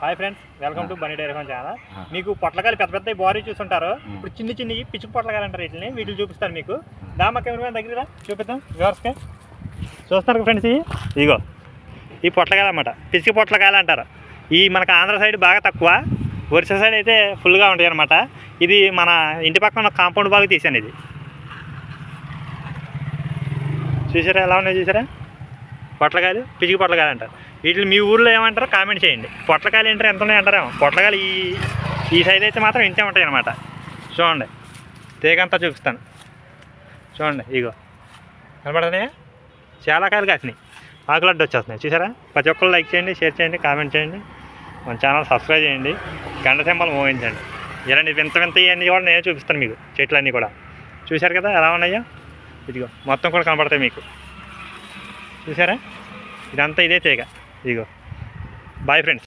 Hi friends, welcome to Bunny dairy farm channel. మీకు పొట్లకాయలు పెద్ద పెద్ద బారీ చూస్తుంటారు. ఇప్పుడు చిన్ని చిన్ని పిచ్చి పొట్లకాయలు అంటారు. వీటిని చూపిస్తాను మీకు. దామా కెమెరా దగ్గర చూపిద్దాం వ్యూవర్స్కి. చూస్తున్నారు ఫ్రెండ్స్, ఇదిగో ఈ పొట్లకాయలు అన్నమాట. పిచ్చి పొట్లకాయలు అంటారు. ఈ మనకు ఆంధ్ర సైడ్ బాగా తక్కువ, ఒరిస్సా సైడ్ అయితే ఫుల్గా ఉంటాయి అన్నమాట. ఇది మన ఇంటి పక్కన కాంపౌండ్ బాగా తీసాను. ఇది చూసారా ఎలా ఉన్నాయి? చూసారా పొట్లకాయలు, పిచ్చికి పొట్లకాయలు అంటారు. వీటిని మీ ఊర్లో ఏమంటారో కామెంట్ చేయండి. పొట్లకాయలు ఏంటారు, ఎంత ఉన్నాయి అంటారేమో. పొట్లకాయలు ఈ సైజ్ అయితే మాత్రం ఇంతే ఉంటాయి అన్నమాట. చూడండి, తీగంతా చూపిస్తాను. చూడండి, ఇగో కనబడుతున్నాయా? చాలా కాయలు కాసినాయి, ఆకులడ్డు వచ్చేస్తున్నాయి. చూసారా? ప్రతి ఒక్కరు లైక్ చేయండి, షేర్ చేయండి, కామెంట్ చేయండి, మన ఛానల్ సబ్స్క్రైబ్ చేయండి, గంట సింబల్ మోగించండి. ఇలాంటి వింత వింత ఇవన్నీ కూడా నేనే చూపిస్తాను మీకు. చెట్లన్నీ కూడా చూశారు కదా ఎలా ఉన్నాయో. ఇదిగో మొత్తం కూడా కనబడతాయి మీకు. చూసారా? ఇదంతా ఇదే తీగ. ఇదిగో బాయ్ ఫ్రెండ్స్.